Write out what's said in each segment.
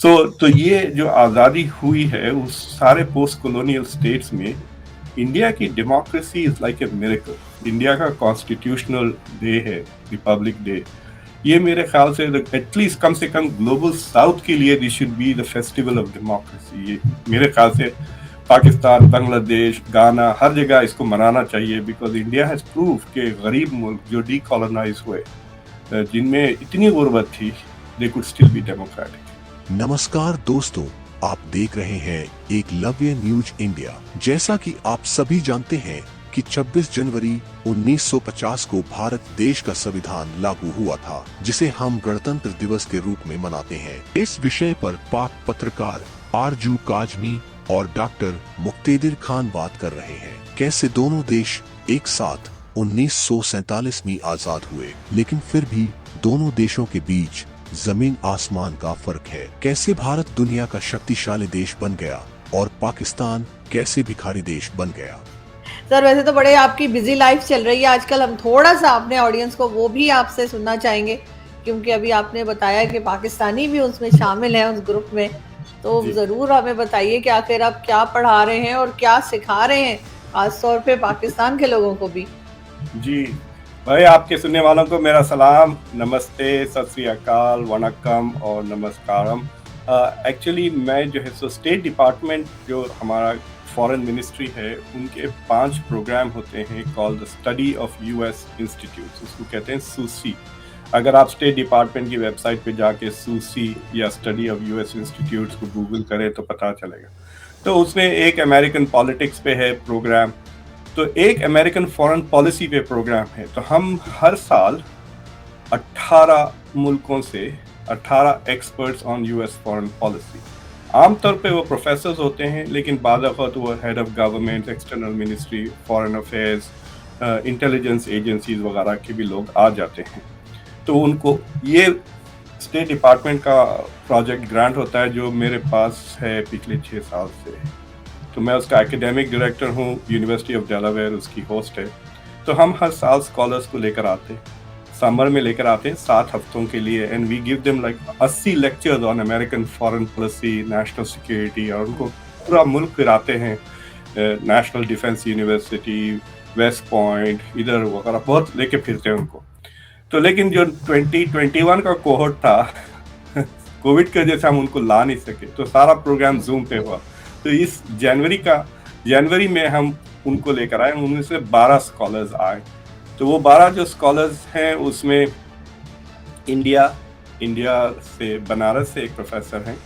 तो ये जो आज़ादी हुई है उस सारे पोस्ट कॉलोनियल स्टेट्स में इंडिया की democracy is like a miracle. India का कॉन्स्टिट्यूशनल डे है, रिपब्लिक डे। ये मेरे ख्याल से एटलीस्ट कम से कम ग्लोबल साउथ के लिए this should be the festival of democracy. ये मेरे ख्याल से पाकिस्तान, बांग्लादेश, गाना, हर जगह इसको मनाना चाहिए, बिकॉज इंडिया हैज प्रूव कि गरीब मुल्क जो डीकॉलोनाइज हुए, जिनमें इतनी गुर्बत थी, they could still be democratic. नमस्कार दोस्तों, आप देख रहे हैं एकलव्य न्यूज इंडिया। जैसा कि आप सभी जानते हैं कि 26 जनवरी 1950 को भारत देश का संविधान लागू हुआ था, जिसे हम गणतंत्र दिवस के रूप में मनाते हैं। इस विषय पर पाक पत्रकार आरजू काजमी और डॉक्टर मुक्तेदिर खान बात कर रहे हैं। कैसे दोनों देश एक साथ 1947 में आजाद हुए, लेकिन फिर भी दोनों देशों के बीच जमीन आसमान का फर्क है। कैसे भारत दुनिया का शक्तिशाली देश बन गया और पाकिस्तान कैसे भिखारी देश बन गया। सर, वैसे तो बड़े आपकी बिजी लाइफ चल रही है आजकल, हम थोड़ा सा अपने ऑडियंस को वो भी आपसे सुनना चाहेंगे, क्योंकि अभी आपने बताया कि पाकिस्तानी भी उसमें शामिल हैं उस ग्रुप में। तो ज़रूर हमें बताइए कि आखिर आप क्या पढ़ा रहे हैं और क्या सिखा रहे हैं, खासतौर पे पाकिस्तान के लोगों को भी। जी भाई, आपके सुनने वालों को मेरा सलाम, नमस्ते, सत श्री अकाल, वनक्कम और नमस्कारम। एक्चुअली मैं जो है सो स्टेट डिपार्टमेंट, जो हमारा फॉरेन मिनिस्ट्री है, उनके 5 प्रोग्राम होते हैं called the study of US institutes, उसको कहते हैं सूसी। अगर आप स्टेट डिपार्टमेंट की वेबसाइट पे जाके सूसी या स्टडी ऑफ यूएस इंस्टीट्यूट्स को गूगल करें तो पता चलेगा। तो उसमें एक अमेरिकन पॉलिटिक्स पे है प्रोग्राम, तो एक अमेरिकन फॉरेन पॉलिसी पे प्रोग्राम है। तो हम हर साल 18 मुल्कों से 18 experts on US foreign policy, आमतौर पे वो प्रोफेसर्स होते हैं, लेकिन बाद वक्त वो head of government, external ministry, foreign affairs, intelligence agencies वगैरह के भी लोग आ जाते हैं। तो उनको ये स्टेट डिपार्टमेंट का प्रोजेक्ट ग्रांट होता है, जो मेरे पास है पिछले 6 साल से। तो मैं उसका एकेडमिक डायरेक्टर हूँ, यूनिवर्सिटी ऑफ डेलावेयर उसकी होस्ट है। तो हम हर साल स्कॉलर्स को लेकर आते हैं, समर में लेकर आते हैं 7 हफ्तों के लिए, and we give them like 80 lectures on American foreign policy, national security, और उनको पूरा मुल्क फिराते हैं, national defence university, West Point, इधर वगैरह बहुत लेके फिरते हैं उनको। तो लेकिन जो 2021 का कोहोर्ट था कोविड की वजह से हम उनको ला नहीं सके, तो सारा प्रोग्राम जूम पे हुआ। तो इस जनवरी में हम उनको लेकर आए, उनमें से 12 स्कॉलर्स आए। तो वो 12 जो स्कॉलर्स हैं उसमें इंडिया से, बनारस से एक प्रोफेसर हैं,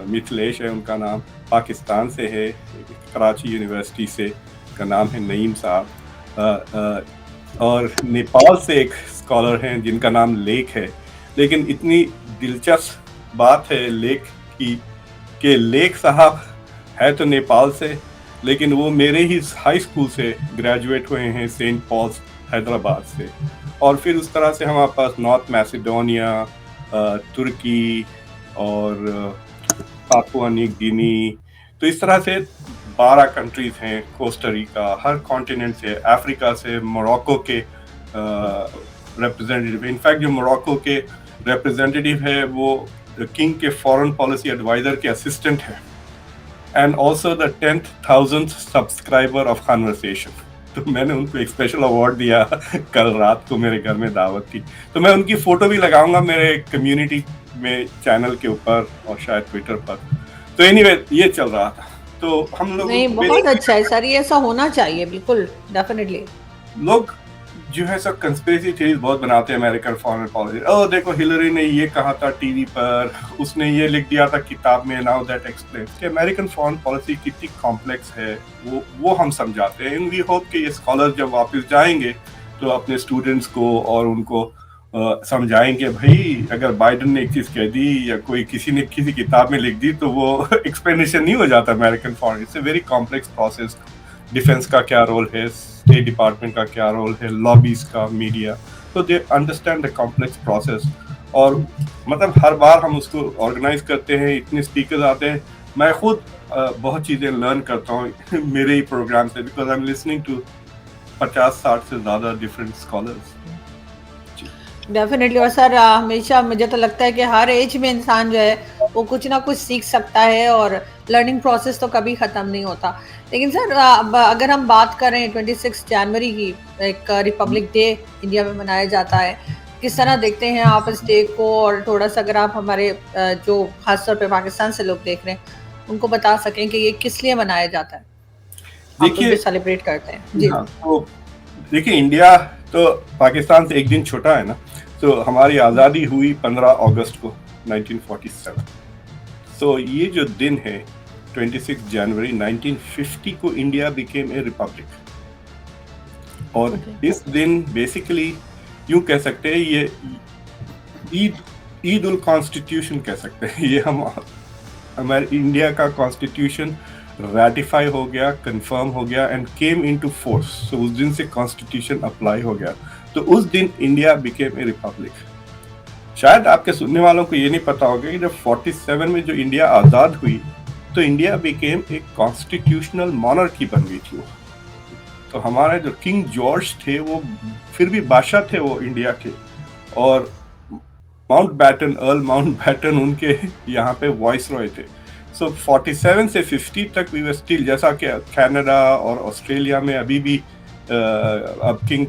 मिथिलेश है उनका नाम, पाकिस्तान से है, कराची यूनिवर्सिटी से, का नाम है नईम साहब, और नेपाल से एक स्कॉलर हैं जिनका नाम लेक है। लेकिन इतनी दिलचस्प बात है लेक की कि लेक साहब है तो नेपाल से, लेकिन वो मेरे ही हाई स्कूल से ग्रेजुएट हुए हैं, सेंट पॉल्स हैदराबाद से। और फिर उस तरह से हमारे पास नॉर्थ मैसेडोनिया, तुर्की और पापुआ न्यू गिनी, तो इस तरह से 12 कंट्रीज हैं, कोस्टारिका, हर कॉन्टिनेंट से, अफ्रीका से, मोरक्को के रिप्रेजेंटेटिव। इनफैक्ट जो मोरक्को के रिप्रेजेंटेटिव है वो किंग के फॉरेन पॉलिसी एडवाइजर के असिस्टेंट है, and also the 10,000th subscriber of conversation. तो मैंने उनको एक स्पेशल अवार्ड दिया कल रात को, मेरे घर में दावत थी। तो मैं उनकी फोटो भी लगाऊंगा मेरे कम्युनिटी में, चैनल के ऊपर और शायद ट्विटर पर। तो एनीवे ये चल रहा था। तो हम लोग नहीं, बहुत अच्छा है सर, ये ऐसा होना चाहिए, बिल्कुल, डेफिनेटली। लोग जो है सब कंस्पिरेसी थ्योरीज बहुत बनाते हैं अमेरिकन फॉरेन पॉलिसी। ओह देखो, हिलरी ने ये कहा था टीवी पर, उसने ये लिख दिया था किताब में, नाउ दैट एक्सप्लेन्स कि अमेरिकन फॉरेन पॉलिसी कितनी कॉम्प्लेक्स है, वो हम समझाते हैं। वी होप कि ये स्कॉलर जब वापस जाएंगे तो अपने स्टूडेंट्स को और उनको समझाएंगे, भाई अगर बाइडन ने एक चीज कह दी या कोई किसी ने किसी किताब में लिख दी तो वो एक्सप्लेनेशन नहीं हो जाता American foreign. It's a very complex process. Defence का क्या रोल है, स्टेट डिपार्टमेंट का क्या रोल है, लॉबीज का, मीडिया, तो they understand the complex process. और मतलब हर बार हम उसको ऑर्गेनाइज करते हैं, इतने स्पीकर्स आते हैं, मैं खुद बहुत चीज़ें लर्न करता हूँ मेरे ही प्रोग्राम से, because I am listening to 50-60 से ज़्यादा डिफरेंट स्कॉलर्स। डेफिनेटली। और सर हमेशा मुझे तो लगता है कि हर एज में इंसान जो है वो कुछ ना कुछ सीख सकता है, और लर्निंग प्रोसेस तो कभी ख़त्म नहीं होता। लेकिन सर अगर हम बात करें 26 जनवरी की, एक रिपब्लिक डे इंडिया में मनाया जाता है, किस तरह देखते हैं आप इस डे को? और थोड़ा सा अगर आप हमारे जो खासतौर पे पाकिस्तान से लोग देख रहे हैं उनको बता सकें कि ये किस लिए मनाया जाता है, आप लोग देखिए, जो सेलिब्रेट करते हैं जी। हाँ, तो देखिए, इंडिया तो पाकिस्तान से एक दिन छोटा है ना। तो हमारी आज़ादी हुई 15 अगस्त को 1947। तो ये जो दिन है 26 जनवरी 1950 को इंडिया बिकेम ए रिपब्लिक। और इस दिन बेसिकली यूं कह सकते हैं ये ईद उल कॉन्स्टिट्यूशन कह सकते हैं। ये हम हमारे इंडिया का कॉन्स्टिट्यूशन रैटिफाई हो गया, कंफर्म हो गया एंड केम इनटू फोर्स। सो उस दिन से कॉन्स्टिट्यूशन अप्लाई हो गया। तो उस दिन इंडिया बिकेम ए रिपब्लिक। शायद आपके सुनने वालों को ये नहीं पता होगा कि जब 47 में जो इंडिया आज़ाद हुई तो इंडिया बिकेम एक कॉन्स्टिट्यूशनल मॉनर्की बन गई थी वो। तो हमारे जो किंग जॉर्ज थे वो फिर भी बादशाह थे वो इंडिया के, और अर्ल माउंट बैटन उनके यहाँ पे वॉइस रॉय थे। सो 47 से 50 तक वी वर स्टिल, जैसा कि कनाडा और ऑस्ट्रेलिया में अभी भी अब किंग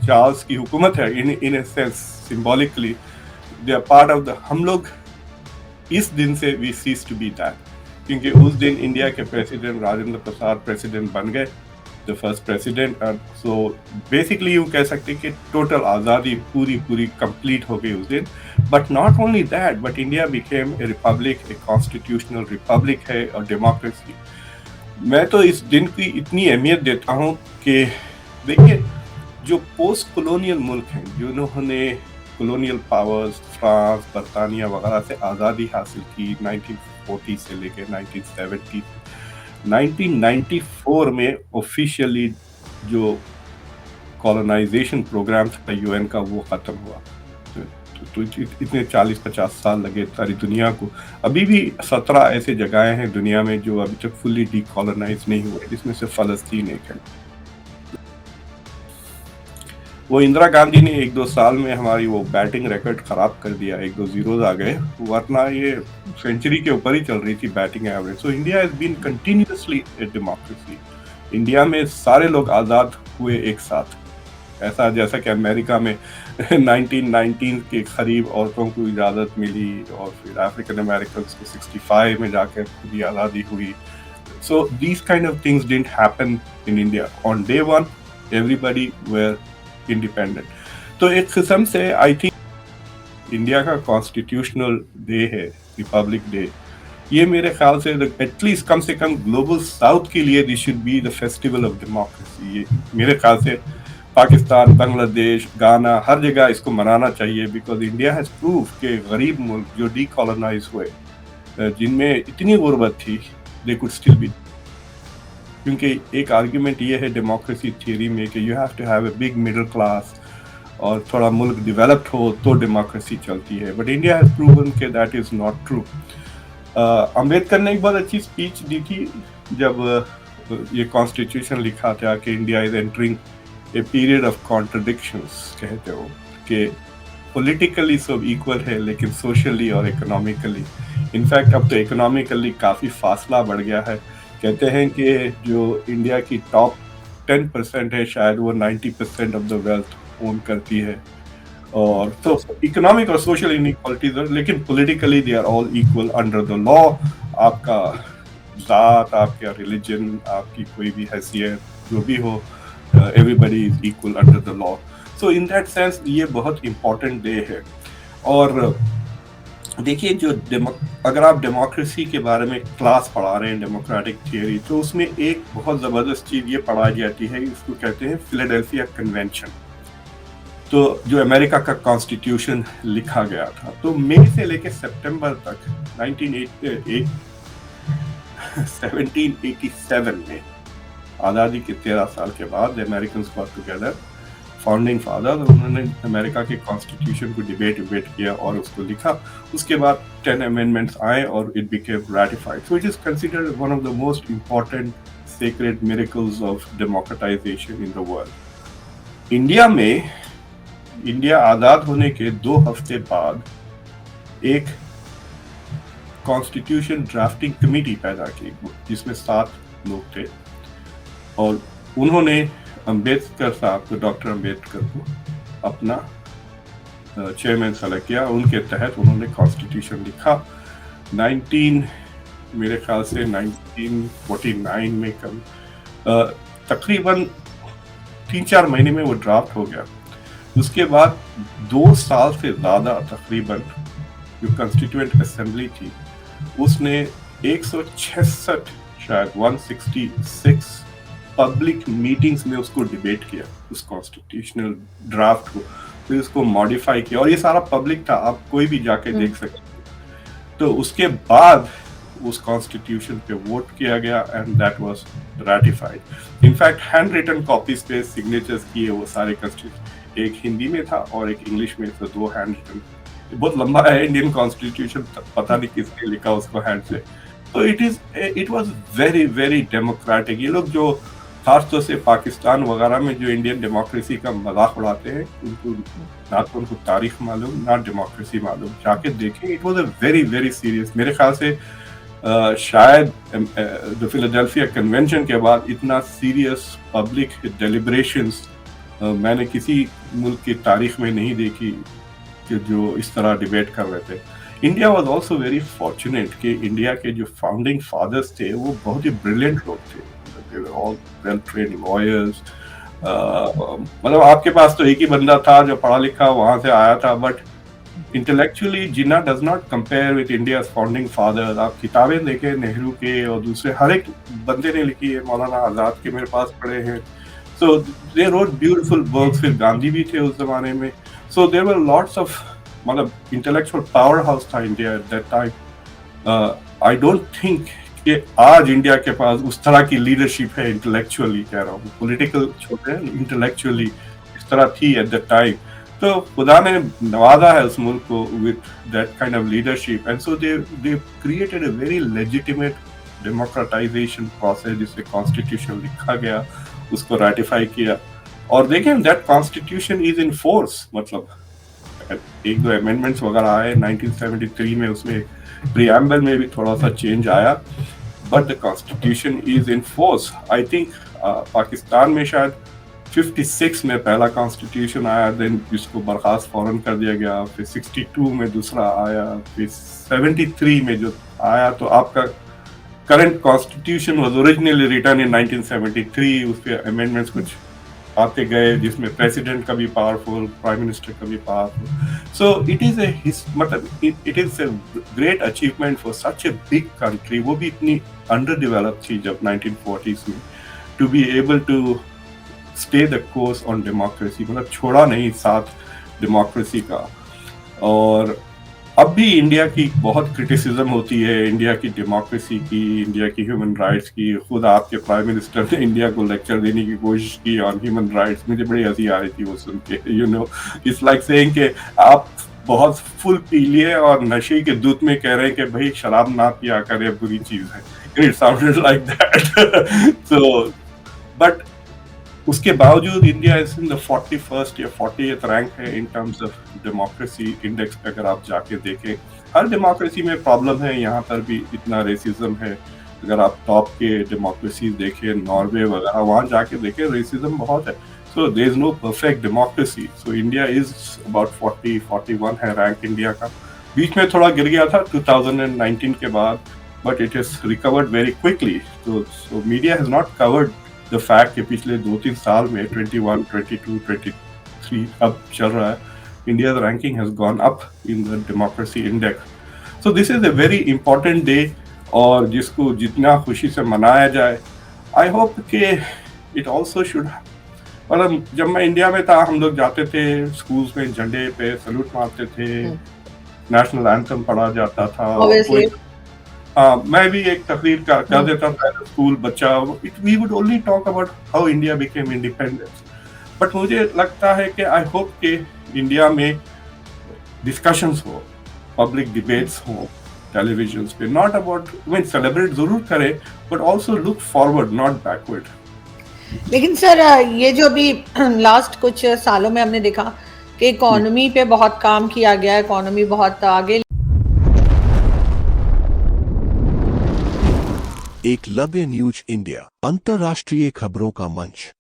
चार्ल्स की हुकूमत है in a sense, symbolically they are part of the, हम लोग इस दिन से we cease to be that, क्योंकि उस दिन इंडिया के प्रेसिडेंट राजेंद्र प्रसाद प्रेसिडेंट बन गए, the first president. So basically यूँ कह सकते कि टोटल आज़ादी पूरी कंप्लीट हो गई उस दिन। But not only that, but India became a Republic, a constitutional Republic है और डेमोक्रेसी। मैं तो इस दिन की इतनी अहमियत देता हूँ कि देखिए, जो पोस्ट कॉलोनियल मुल्क हैं जिन्होंने कॉलोनियल पावर्स फ्रांस, बरतानिया वगैरह से आज़ादी हासिल की 1940 से लेकर 1970, 1994 में ऑफिशियली जो कॉलोनाइजेशन प्रोग्राम था यूएन का वो ख़त्म हुआ। तो इतने 40-50 साल लगे सारी दुनिया को। अभी भी 17 ऐसे जगहें हैं दुनिया में जो अभी तक फुल्ली डीकॉलोनाइज नहीं हुए, जिसमें से फ़लस्तीन एक है। वो इंदिरा गांधी ने 1-2 साल में हमारी वो बैटिंग रिकॉर्ड खराब कर दिया, 1-2 जीरोज आ गए, वरना ये सेंचुरी के ऊपर ही चल रही थी batting average. So India has been continuously a democracy. India में सारे लोग आज़ाद हुए एक साथ, ऐसा जैसा कि अमेरिका में 1919 के करीब औरतों को इजाज़त मिली और फिर अफ्रीकन अमेरिकन को 65 में जाकर खुद आज़ादी हुई। So these kind of things didn't happen in India. On day one everybody were independent. तो एक किस्म से आई थिंक इंडिया का कॉन्स्टिट्यूशनल डे है, रिपब्लिक डे, ये मेरे ख्याल से एटलीस्ट कम से कम ग्लोबल साउथ के लिए this should be the festival of democracy. ये मेरे ख्याल से पाकिस्तान, बांग्लादेश, गाना, हर जगह इसको मनाना चाहिए, बिकॉज इंडिया हैज प्रूव के गरीब मुल्क जो डीकॉलोनाइज हुए, जिनमें इतनी गुर्बत थी, दे कुड स्टिल बी। क्योंकि एक आर्ग्यूमेंट ये है डेमोक्रेसी थियरी में कि you have to have a big middle class और थोड़ा मुल्क डेवलप्ड हो तो डेमोक्रेसी चलती है, बट इंडिया हैज प्रूवन के that is not true. Ambedkar ने एक बहुत अच्छी स्पीच दी थी जब ये कॉन्स्टिट्यूशन लिखा था कि India is entering a period of contradictions, कहते हो कि पॉलिटिकली सब इक्वल है लेकिन सोशली और इकोनॉमिकली, इनफैक्ट अब तो इकोनॉमिकली काफ़ी फासला बढ़ गया है। कहते हैं कि जो इंडिया की टॉप 10% है शायद वो 90% ऑफ द वेल्थ ओन करती है, और तो इकोनॉमिक और सोशल इनइक्वालिटीज, लेकिन politically they are all equal under the law. आपका जात, आपका रिलीजन, आपकी कोई भी हैसियत जो भी हो, everybody is equal under the law. So in that sense ये बहुत इम्पोर्टेंट डे है। और देखिए, जो अगर आप डेमोक्रेसी के बारे में क्लास पढ़ा रहे हैं, डेमोक्रेटिक थियरी, तो उसमें एक बहुत ज़बरदस्त चीज़ ये पढ़ाई जाती है, इसको कहते हैं फिलाडेल्फिया कन्वेंशन। तो जो अमेरिका का कॉन्स्टिट्यूशन लिखा गया था, तो मई से लेकर सितंबर तक 1787 में, आज़ादी के 13 साल के बाद, American got together, founding father, उन्होंने अमेरिका के कॉन्स्टिट्यूशन को डिबेट किया और उसको लिखा। उसके बाद 10 अमेंडमेंट्स आए और it became ratified. So it is considered one of the most important sacred miracles of democratisation in the world. India में इंडिया आज़ाद होने के 2 हफ्ते बाद एक कॉन्स्टिट्यूशन ड्राफ्टिंग कमेटी पैदा की, जिसमें 7 लोग थे, और उन्होंने अम्बेडकर साहब को, डॉक्टर अम्बेडकर को अपना चेयरमैन सेलेक्ट किया। उनके तहत उन्होंने कॉन्स्टिट्यूशन लिखा। मेरे ख्याल से 1949 में तकरीबन 3-4 महीने में वो ड्राफ्ट हो गया। उसके बाद 2 साल से ज़्यादा तकरीबन जो कॉन्स्टिट्यूएंट असेंबली थी उसने 166 शायद 166 पब्लिक मीटिंग्स में उसको डिबेट किया, उस कॉन्स्टिट्यूशनल ड्राफ्ट को, फिर उसको मॉडिफाई किया, और ये सारा पब्लिक था, आप कोई भी जाके देख सकते हैं। तो उसके बाद उस कॉन्स्टिट्यूशन पे वोट किया गया and that was ratified. In fact handwritten copies पे सिग्नेचर्स किए वो सारे कॉन्स्टिट्यूशन, एक हिंदी में था और एक इंग्लिश में, तो 2 हैंड रिटन। बहुत लंबा है इंडियन कॉन्स्टिट्यूशन, पता नहीं किसने लिखा उसको हैंड से। तो it was very very democratic. ये लोग जो खासतौर से पाकिस्तान वगैरह में जो इंडियन डेमोक्रेसी का मजाक उड़ाते हैं, उनको ना तो उनको तारीख मालूम ना डेमोक्रेसी मालूम, जाके देखें। It was a very very serious, मेरे ख्याल से शायद द फिलाडेल्फिया कन्वेंशन के बाद इतना सीरियस पब्लिक डेलिब्रेशंस मैंने किसी मुल्क की तारीख में नहीं देखी कि जो इस तरह डिबेट कर रहे थे। India was also very fortunate कि इंडिया के जो फाउंडिंग फादर्स थे वो बहुत ही ब्रिलियंट लोग थे। They were all well-trained lawyers. मतलब आपके पास तो एक ही बंदा था जो पढ़ा लिखा वहां से आया था, but intellectually Jinnah does not compare with India's founding fathers. आप किताबें देखें नेहरू के और दूसरे हर एक बंदे ने लिखी है, मौलाना आजाद के मेरे पास पढ़े हैं। So they wrote beautiful works. फिर गांधी भी थे उस जमाने में। So there were lots of, मतलब इंटेलेक्चुअल पावर हाउस था India at that time. I don't think कि आज इंडिया के पास उस तरह की लीडरशिप है, इंटेलेक्चुअली कह रहा हूँ, पॉलिटिकल छोटे इंटेलेक्चुअली इस तरह थी एट द टाइम। तो खुदा ने नवाजा है उस मुल्क को with that kind of leadership, and so they created a very legitimate democratisation process, जिससे कॉन्स्टिट्यूशन लिखा गया, उसको रेटिफाई किया, और देखें that constitution is in force. मतलब 1-2 अमेंडमेंट्स वगैरह आए 1973 में, उसमें प्रीएम्बल में भी थोड़ा सा चेंज आया, but the constitution is in force. I think Pakistan में शायद 56 में पहला कॉन्स्टिट्यूशन आया, देन जिसको बर्खास्त फौरन कर दिया गया, फिर 62 में दूसरा आया, फिर 73 में जो आया। तो आपका current constitution was originally written in 1973, उस पे अमेंडमेंट्स कुछ आते गए, जिसमें प्रेसिडेंट का भी पावरफुल, प्राइम मिनिस्टर का भी powerful. So it is it is a great achievement for such a big country. वो भी इतनी अंडर डेवलप थी जब 1940s में, to be able to stay the course on democracy, मतलब छोड़ा नहीं साथ डेमोक्रेसी का। और अब भी इंडिया की बहुत क्रिटिसिज्म होती है, इंडिया की डेमोक्रेसी की, इंडिया की ह्यूमन राइट्स की। खुद आपके प्राइम मिनिस्टर ने इंडिया को लेक्चर देने की कोशिश की ऑन ह्यूमन राइट्स। मुझे बड़ी हंसी आ रही थी वो सुन के। You know, it's like saying कि आप बहुत फुल पी लिए और नशे के दूध में कह रहे हैं कि भाई शराब ना पिया करे, बुरी चीज है। It sounded like that. So but उसके बावजूद India is in the 41st या 40th रैंक है in terms of democracy index पे। अगर आप जाके देखें, हर डेमोक्रेसी में प्रॉब्लम है, यहाँ पर भी इतना रेसिज्म है। अगर आप टॉप के डेमोक्रेसी देखें, नॉर्वे वगैरह, वहाँ जाके देखें, रेसिज्म बहुत है। So there is no perfect democracy. So India is about 40-41 है रैंक इंडिया का। बीच में थोड़ा गिर गया था 2019 के बाद, but it is recovered very quickly. तो media has not covered the fact कि पिछले 2-3 साल में 21, 22, 23 अब चल रहा है, India ranking has gone up in the democracy index. So this is a very important day, और जिसको जितना खुशी से मनाया जाए। आई होप कि इट ऑल्सो शुड, मतलब जब मैं इंडिया में था, हम लोग जाते थे स्कूल्स में, झंडे पे सल्यूट मारते थे, नेशनल एंथम पढ़ा जाता था। मैं भी एक तकरीर कर देता था स्कूल बच्चा। We would only talk about how India became independent. But मुझे लगता है कि आई होप कि इंडिया में डिस्कशंस हो, पब्लिक डिबेट्स हो टेलीविजन पे, नॉट अबाउट, मीन सेलिब्रेट जरूर करें, but also look forward, not backward. लेकिन सर, ये जो अभी लास्ट कुछ सालों में हमने देखा कि इकोनॉमी पे बहुत काम किया गया है, इकोनॉमी बहुत आगे। एकलव्य न्यूज इंडिया, अंतर्राष्ट्रीय खबरों का मंच।